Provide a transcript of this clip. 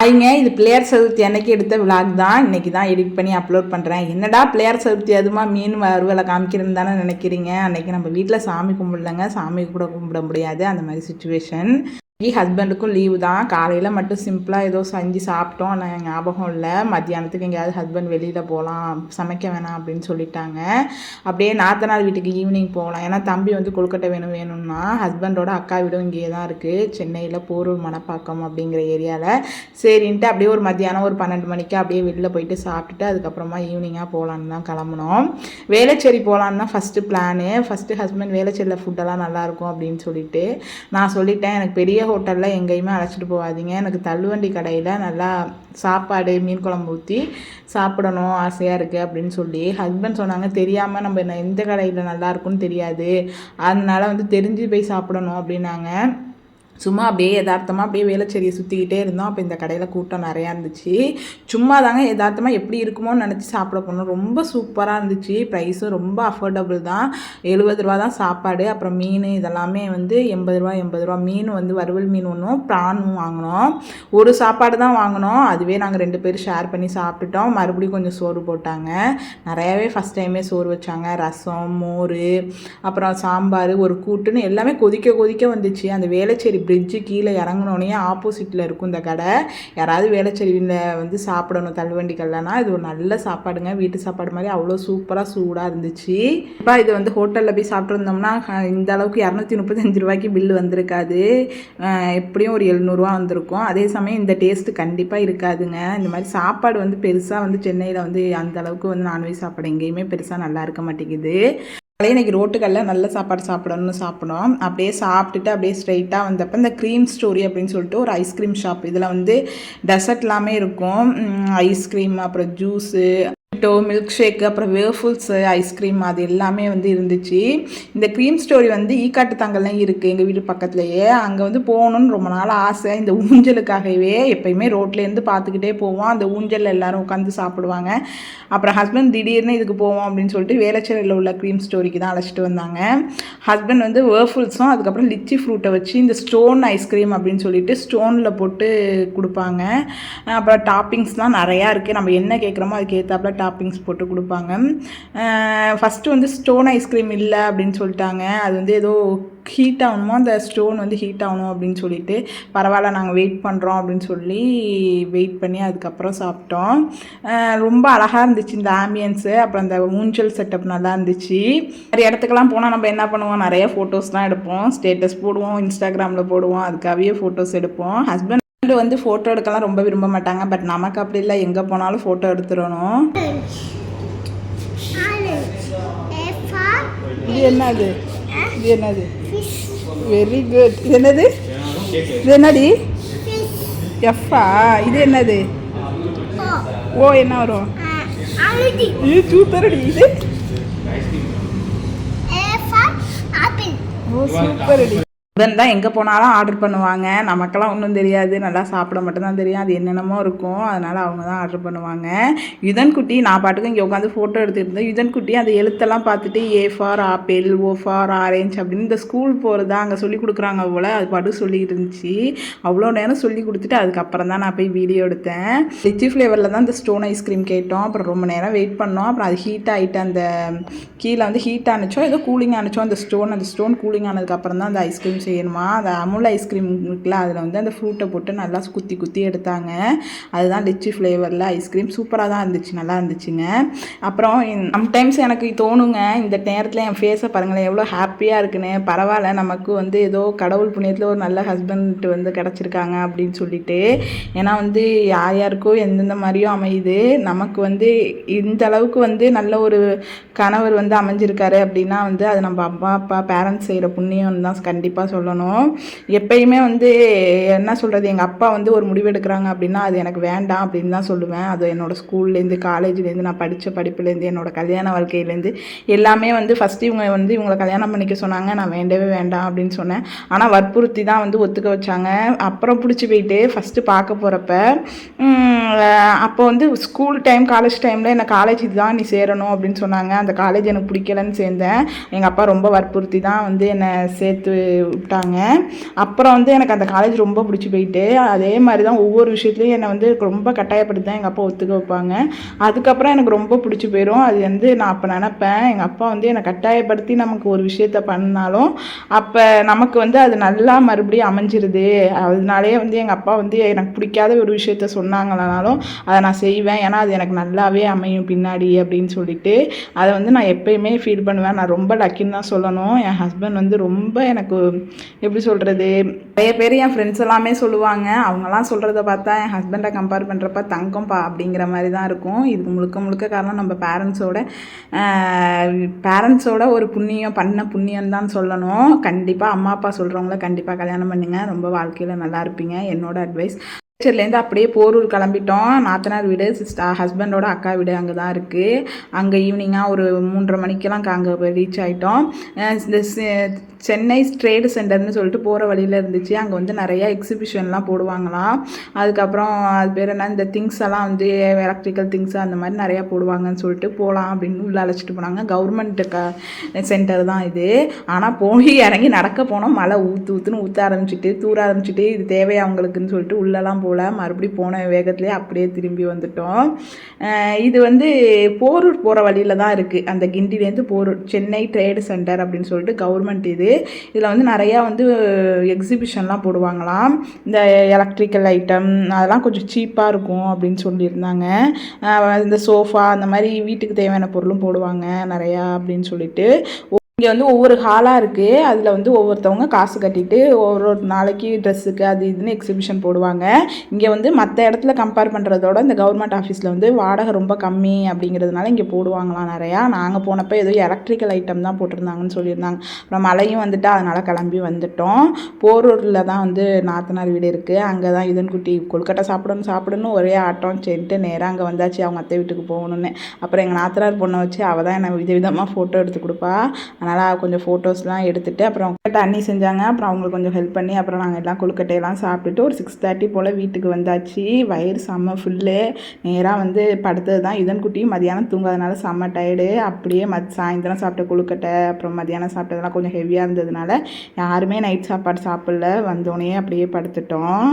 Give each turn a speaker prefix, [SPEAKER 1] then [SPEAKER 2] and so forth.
[SPEAKER 1] ஐங்க இது பிள்ளையார் சதுர்த்தி அன்னைக்கு எடுத்த விளாக் தான். இன்றைக்கி தான் எடிட் பண்ணி அப்லோட் பண்ணுறேன். என்னடா பிள்ளையார் சதுர்த்தி அதுமா மீன் வறுவலை காமிக்கிறேன்னு தானே நினைக்கிறீங்க. அன்றைக்கி நம்ம வீட்டில் சாமி கும்பிடலங்க, சாமி கூட கும்பிட முடியாது, அந்த மாதிரி சுச்சுவேஷன். ஹஸ்பண்டுக்கும் லீவு தான். காலையில் மட்டும் சிம்பிளாக ஏதோ செஞ்சு சாப்பிட்டோம். ஆனால் ஞாபகம் இல்லை. மத்தியானத்துக்கு எங்கேயாவது ஹஸ்பண்ட் வெளியில் போகலாம், சமைக்க வேணாம் அப்படின்னு சொல்லிட்டாங்க. அப்படியே நாத்தனார் வீட்டுக்கு ஈவினிங் போகலாம். ஏன்னா தம்பி வந்து கொழுக்கட்டை வேணும்னா ஹஸ்பண்டோட அக்கா வீடும் இங்கேயே தான் இருக்குது, சென்னையில் போரூர் மணப்பாக்கம் அப்படிங்கிற ஏரியாவில். சரின்ட்டு அப்படியே ஒரு மத்தியானம் ஒரு 12 மணிக்கு அப்படியே வெளியில் போயிட்டு சாப்பிட்டுட்டு அதுக்கப்புறமா ஈவினிங்காக போகலான்னு தான் கிளம்புனோம். வேளச்சேரி போகலான்னு தான் ஃபஸ்ட்டு பிளானு. ஃபஸ்ட்டு ஹஸ்பண்ட் வேளச்சேரியில் ஃபுட்டெல்லாம் நல்லாயிருக்கும் அப்படின்னு சொல்லிட்டு நான் சொல்லிட்டேன், எனக்கு பெரிய ஹோட்டலில் எங்கேயுமே அழைச்சிட்டு போகாதீங்க, எனக்கு தள்ளுவண்டி கடையில் நல்லா சாப்பாடு மீன் குழம்பு ஊற்றி சாப்பிடணும் ஆசையாக இருக்குது அப்படின்னு சொல்லி ஹஸ்பண்ட் சொன்னாங்க. தெரியாமல் நம்ம எந்த கடையில் நல்லாயிருக்குன்னு தெரியாது, அதனால வந்து தெரிஞ்சு போய் சாப்பிடணும் அப்படின்னாங்க. சும்மா அப்படியே யதார்த்தமாக அப்படியே வேளச்சேரியை சுற்றிக்கிட்டே இருந்தோம். அப்போ இந்த கடையில் கூட்டம் நிறையா இருந்துச்சு. சும்மா தாங்க யதார்த்தமாக எப்படி இருக்குமோன்னு நினச்சி சாப்பிட போனோம். ரொம்ப சூப்பராக இருந்துச்சு. ப்ரைஸும் ரொம்ப அஃபோர்டபுள் தான். 70 ரூபா தான் சாப்பாடு. அப்புறம் மீன் இதெல்லாமே வந்து 80 ரூபா. மீன் வந்து வறுவல் மீன் ஒன்றும் ப்ரானும் வாங்கினோம். ஒரு சாப்பாடு தான் வாங்கினோம். அதுவே நாங்கள் 2 பேர் ஷேர் பண்ணி சாப்பிட்டுட்டோம். மறுபடியும் கொஞ்சம் சோறு போட்டாங்க. நிறையாவே ஃபஸ்ட் டைமே சோறு வச்சாங்க. ரசம், மோர், அப்புறம் சாம்பார், ஒரு கூட்டுன்னு எல்லாமே கொதிக்க வந்துச்சு. அந்த வேளச்சேரி பிரிட்ஜு கீழே இறங்கினோடனே ஆப்போசிட்டில் இருக்கும் இந்த கடை. யாராவது வேளச்சேரியில் வந்து சாப்பிடணும் தள்ளுவண்டிகள்லனா இது ஒரு நல்ல சாப்பாடுங்க. வீட்டு சாப்பாடு மாதிரி அவ்வளோ சூப்பராக சூடாக இருந்துச்சு. இப்போ இது வந்து ஹோட்டலில் போய் சாப்பிட்ருந்தோம்னா இந்த அளவுக்கு 235 ரூபாய்க்கு பில்லு வந்திருக்காது. எப்படியும் ஒரு 700 ரூபா வந்திருக்கும். அதே சமயம் இந்த டேஸ்ட்டு கண்டிப்பாக இருக்காதுங்க. இந்த மாதிரி சாப்பாடு வந்து பெருசாக வந்து சென்னையில் வந்து அந்த அளவுக்கு வந்து நான்வெஜ் சாப்பாடு எங்கேயுமே பெருசாக நல்லா இருக்க மாட்டேங்குது. இன்றைக்கி ரோட்டுகளில் நல்ல சாப்பாடு சாப்பிடணும். அப்படியே சாப்பிட்டுட்டு அப்படியே ஸ்ட்ரைட்டாக வந்தப்போ இந்த க்ரீம் ஸ்டோரி அப்படின்னு சொல்லிட்டு ஒரு ஐஸ்கிரீம் ஷாப். இதில் வந்து டெசர்ட் எல்லாமே இருக்கும். ஐஸ்கிரீம், அப்புறம் ஜூஸு, மில்க் ஷேக்கு, அப்புறம் வேர்ஃபுல்ஸு, ஐஸ்கிரீம் அது எல்லாமே வந்து இருந்துச்சு. இந்த க்ரீம் ஸ்டோரி வந்து ஈக்காட்டு தாங்கல்லாம் இருக்குது எங்கள் வீட்டு பக்கத்துலேயே. அங்கே வந்து போகணுன்னு ரொம்ப நாள் ஆசை. இந்த ஊஞ்சலுக்காகவே எப்போயுமே ரோட்லேருந்து பார்த்துக்கிட்டே போவோம். அந்த ஊஞ்சலில் எல்லோரும் உட்காந்து சாப்பிடுவாங்க. அப்புறம் ஹஸ்பண்ட் திடீர்னு இதுக்கு போவோம் அப்படின்னு சொல்லிட்டு வேளச்சேரியில் உள்ள க்ரீம் ஸ்டோரிக்கு தான் அழைச்சிட்டு வந்தாங்க. ஹஸ்பண்ட் வந்து வேர்ஃபுல்ஸும் அதுக்கப்புறம் லிச்சி ஃப்ரூட்டை வச்சு இந்த ஸ்டோன் ஐஸ்கிரீம் அப்படின்னு சொல்லிட்டு ஸ்டோனில் போட்டு கொடுப்பாங்க. அப்புறம் டாப்பிங்ஸ்லாம் நிறையா இருக்குது. நம்ம என்ன கேட்குறோமோ அதுக்கு ஏற்றாப்புல டாப்பிங்ஸ் போட்டு கொடுப்பாங்க. ஃபஸ்ட்டு வந்து ஸ்டோன் ஐஸ்கிரீம் இல்லை அப்படின்னு சொல்லிட்டாங்க. அது வந்து ஏதோ ஹீட் ஆகணுமோ, அந்த ஸ்டோன் வந்து ஹீட் ஆகணும் அப்படின்னு சொல்லிட்டு பரவாயில்ல நாங்கள் வெயிட் பண்ணுறோம் அப்படின்னு சொல்லி வெயிட் பண்ணி அதுக்கப்புறம் சாப்பிட்டோம். ரொம்ப அழகாக இருந்துச்சு இந்த ஆம்பியன்ஸு. அப்புறம் அந்த ஊஞ்சல் செட்டப் நல்லா இருந்துச்சு. நிறைய இடத்துக்கெல்லாம் போனால் நம்ம என்ன பண்ணுவோம், நிறைய ஃபோட்டோஸ்லாம் எடுப்போம், ஸ்டேட்டஸ் போடுவோம், இன்ஸ்டாகிராமில் போடுவோம், அதுக்காகவே ஃபோட்டோஸ் எடுப்போம். ஹஸ்பண்ட் வந்து ஃபோட்டோ எடுக்கலாம் ரொம்ப விரும்ப மாட்டாங்க. பட் நமக்கு அப்படி இல்லை, எங்கே போனாலும் ஃபோட்டோ எடுத்துடணும். இது என்னது? Very good. இது என்னது? இது என்னடி? எஃப்பா? இது என்னது? ஓ என்ன வரும்? இது சூப்பரடி. இது ஓ சூப்பரடி. இவன் தான் எங்கே போனாலும் ஆர்டர் பண்ணுவாங்க. நமக்கெல்லாம் ஒன்றும் தெரியாது, நல்லா சாப்பிட மட்டும்தான் தெரியும். அது என்னென்னமோ இருக்கும், அதனால் அவங்க தான் ஆர்டர் பண்ணுவாங்க. யுதன் குட்டி நான் பாட்டுக்கு இங்கே உட்காந்து ஃபோட்டோ எடுத்துகிட்டு இருந்தேன். யுதன் குட்டி அந்த எழுத்தெல்லாம் பார்த்துட்டு A for apple, O for orange அப்படின்னு இந்த ஸ்கூல் போகிறதா அங்கே சொல்லி கொடுக்குறாங்க போல். அது பாட்டு சொல்லிக்கிட்டு இருந்துச்சு. அவ்வளோ நேரம் சொல்லி கொடுத்துட்டு அதுக்கப்புறம் தான் நான் போய் வீடியோ எடுத்தேன். லிச்சி ஃப்ளேவரில் தான் இந்த ஸ்டோன் ஐஸ்கிரீம் கேட்டோம். அப்புறம் ரொம்ப நேரம் வெயிட் பண்ணோம். அப்புறம் அது ஹீட் ஆகிட்டு அந்த கீழே வந்து ஹீட் ஆனிச்சோ ஏதோ கூலிங் ஆனிச்சோ அந்த ஸ்டோன் கூலிங் ஆனதுக்கப்புறம் தான் அந்த ஐஸ்கிரீம் செய்யணுமா. அந்த அமுல் ஐஸ்கிரீம் இருக்குல்ல, அதில் வந்து அந்த ஃப்ரூட்டை போட்டு நல்லா குத்தி எடுத்தாங்க. அதுதான் லிச்சி ஃப்ளேவரில் ஐஸ்கிரீம். சூப்பராக தான் இருந்துச்சு, நல்லா இருந்துச்சுங்க. அப்புறம் சம்டைம்ஸ் எனக்கு தோணுங்க, இந்த நேரத்தில் என் ஃபேஸை பாருங்களேன் எவ்வளோ ஹாப்பியாக இருக்குன்னு. பரவாயில்ல, நமக்கு வந்து ஏதோ கடவுள் புண்ணியத்தில் ஒரு நல்ல ஹஸ்பண்ட் வந்து கிடச்சிருக்காங்க அப்படின்னு சொல்லிட்டு. ஏன்னா வந்து யாருக்கோ எந்தெந்த மாதிரியும் அமையுது. நமக்கு வந்து இந்த அளவுக்கு வந்து நல்ல ஒரு கணவர் வந்து அமைஞ்சிருக்காரு அப்படின்னா வந்து அது நம்ம அம்மா அப்பா பேரண்ட்ஸ் செய்கிற புண்ணியம் தான் கண்டிப்பாக சொல்லணும். எப்பயுமே வந்து என்ன சொல்கிறது, எங்கள் அப்பா வந்து ஒரு முடிவு எடுக்கிறாங்க அப்படின்னா அது எனக்கு வேண்டாம் அப்படின்னு தான் சொல்லுவேன். அது என்னோடய ஸ்கூல்லேருந்து காலேஜ்லேருந்து நான் படித்த படிப்புலேருந்து என்னோடய கல்யாண வாழ்க்கையிலேருந்து எல்லாமே வந்து ஃபஸ்ட்டு இவங்களை கல்யாணம் பண்ணிக்க சொன்னாங்க. நான் வேண்டவே வேண்டாம் அப்படின்னு சொன்னேன். ஆனால் வற்புறுத்தி தான் வந்து ஒத்துக்க வச்சாங்க. அப்புறம் பிடிச்சி போயிட்டு ஃபஸ்ட்டு பார்க்க போகிறப்ப அப்போ வந்து ஸ்கூல் டைம் காலேஜ் டைமில் என்ன காலேஜ் இதுதான் நீ சேரணும் அப்படின்னு சொன்னாங்க. அந்த காலேஜ் எனக்கு பிடிக்கலன்னு சேர்ந்தேன். எங்கள் அப்பா ரொம்ப வற்புறுத்தி தான் வந்து என்னை சேர்த்து விட்டாங்க. அப்புறம் வந்து எனக்கு அந்த காலேஜ் ரொம்ப பிடிச்சி போயிட்டு, அதே மாதிரி தான் ஒவ்வொரு விஷயத்துலையும் என்னை வந்து ரொம்ப கட்டாயப்படுத்தி தான் எங்கள் அப்பா ஒத்துக்க வைப்பாங்க. அதுக்கப்புறம் எனக்கு ரொம்ப பிடிச்சி போயிடும். அது வந்து நான் அப்போ நினப்பேன், எங்கள் அப்பா வந்து என்னை கட்டாயப்படுத்தி நமக்கு ஒரு விஷயத்த பண்ணாலும் அப்போ நமக்கு வந்து அது நல்லா மறுபடியும் அமைஞ்சிருது. அதனாலே வந்து எங்கள் அப்பா வந்து எனக்கு பிடிக்காத ஒரு விஷயத்த சொன்னாங்கனாலும் அதை நான் செய்வேன். ஏன்னா அது எனக்கு நல்லாவே அமையும் பின்னாடி அப்படின்னு சொல்லிட்டு அதை வந்து நான் எப்பயுமே ஃபீல் பண்ணுவேன். நான் ரொம்ப லக்கின்னு தான் சொல்லணும். என் ஹஸ்பண்ட் வந்து ரொம்ப எனக்கு எப்படி சொல்கிறது, நிறைய பேர் என் ஃப்ரெண்ட்ஸ் எல்லாமே சொல்லுவாங்க. அவங்கெல்லாம் சொல்கிறத பார்த்தா என் ஹஸ்பண்டை கம்பேர் பண்ணுறப்ப தங்கம்பா அப்படிங்கிற மாதிரி தான் இருக்கும். இதுக்கு முழுக்க முழுக்க காரணம் நம்ம பேரண்ட்ஸோட ஒரு புண்ணியம் பண்ண புண்ணியம் தான் சொல்லணும். கண்டிப்பாக அம்மா அப்பா சொல்கிறவங்கள கண்டிப்பாக கல்யாணம் பண்ணுங்கள், ரொம்ப வாழ்க்கையில் நல்லா இருப்பீங்க. என்னோட அட்வைஸ். திருச்சிலேருந்து அப்படியே போரூர் கிளம்பிட்டோம். நாத்தனார் வீடு ஹஸ்பண்டோட அக்கா வீடு அங்கே தான் இருக்குது. அங்கே ஈவினிங்காக ஒரு 3:30 மணிக்கெல்லாம் அங்கே ரீச் ஆகிட்டோம். இந்த சென்னை ட்ரேடு சென்டர்னு சொல்லிட்டு போகிற வழியில் இருந்துச்சு. அங்கே வந்து நிறையா எக்ஸிபிஷன்லாம் போடுவாங்களாம். அதுக்கப்புறம் அது பேர் என்ன, இந்த திங்ஸ் எல்லாம் வந்து எலக்ட்ரிக்கல் திங்ஸ் அந்த மாதிரி நிறையா போடுவாங்கன்னு சொல்லிட்டு போகலாம் அப்படின்னு உள்ளே அழைச்சிட்டு போனாங்க. கவர்மெண்ட் சென்டர் தான் இது. ஆனால் போய் இறங்கி நடக்க போனோம், மழை ஊற்றுன்னு ஊற்ற ஆரம்பிச்சிட்டு தூர ஆரம்பிச்சிட்டு இது தேவையா அவங்களுக்குன்னு சொல்லிட்டு உள்ளெல்லாம் போல் மறுபடியும் போன வேகத்துலேயே அப்படியே திரும்பி வந்துட்டோம். இது வந்து போரூர் போகிற வழியில் தான் இருக்குது. அந்த கிண்டிலேருந்து போரூர் சென்னை ட்ரேடு சென்டர் அப்படின்னு சொல்லிட்டு கவர்மெண்ட் இதில் வந்து நிறையா வந்து எக்ஸிபிஷன்லாம் போடுவாங்களாம். இந்த எலக்ட்ரிக்கல் ஐட்டம் அதெல்லாம் கொஞ்சம் சீப்பாக இருக்கும் அப்படின்னு சொல்லியிருந்தாங்க. இந்த சோஃபா அந்த மாதிரி வீட்டுக்கு தேவையான பொருளும் போடுவாங்க நிறையா அப்படின்னு சொல்லிட்டு. இங்கே வந்து ஒவ்வொரு ஹாலாக இருக்குது. அதில் வந்து ஒவ்வொருத்தவங்க காசு கட்டிட்டு ஒரு நாளைக்கு ட்ரெஸ்ஸுக்கு அது இதுன்னு எக்ஸிபிஷன் போடுவாங்க. இங்கே வந்து மற்ற இடத்துல கம்பேர் பண்ணுறதோட இந்த கவர்மெண்ட் ஆஃபீஸில் வந்து வாடகை ரொம்ப கம்மி அப்படிங்கிறதுனால இங்கே போடுவாங்களாம் நிறையா. நாங்கள் போனப்போ ஏதோ எலக்ட்ரிக்கல் ஐட்டம் தான் போட்டிருந்தாங்கன்னு சொல்லியிருந்தாங்க. அப்புறம் மழையும் வந்துட்டு அதனால் கிளம்பி வந்துட்டோம். போரூரில் தான் வந்து நாத்தனார் வீடு இருக்குது. அங்கே தான் இதன்குட்டி கொழுக்கட்டை சாப்பிடணும் ஒரே ஆட்டம் சரின்ட்டு நேராக அங்கே வந்தாச்சு அவங்க அத்தை வீட்டுக்கு போகணுன்னு. அப்புறம் எங்கள் நாத்தனார் பொண்ணை வச்சு அவள் தான் என்னை விதவிதமாக ஃபோட்டோ எடுத்து கொடுப்பா. அதனால் கொஞ்சம் ஃபோட்டோஸ்லாம் எடுத்துகிட்டு அப்புறம் அண்ணி செஞ்சாங்க. அப்புறம் அவங்களுக்கு கொஞ்சம் ஹெல்ப் பண்ணி அப்புறம் நாங்கள் எல்லாம் கொழுக்கட்டையெல்லாம் சாப்பிட்டுட்டு ஒரு 6:30 போல் வீட்டுக்கு வந்தாச்சு. வயிறு செம்ம ஃபுல்லு. நேராக வந்து படுத்தது தான். இதன்குட்டியும் மதியானம் தூங்காதனால செம்ம டயர்டு. அப்படியே சாயந்தரம் சாப்பிட்ட கொழுக்கட்டை அப்புறம் மதியானம் சாப்பிட்டதெல்லாம் கொஞ்சம் ஹெவியாக இருந்ததுனால யாருமே நைட் சாப்பாடு சாப்பிடல. வந்தோடனே அப்படியே படுத்துட்டோம்.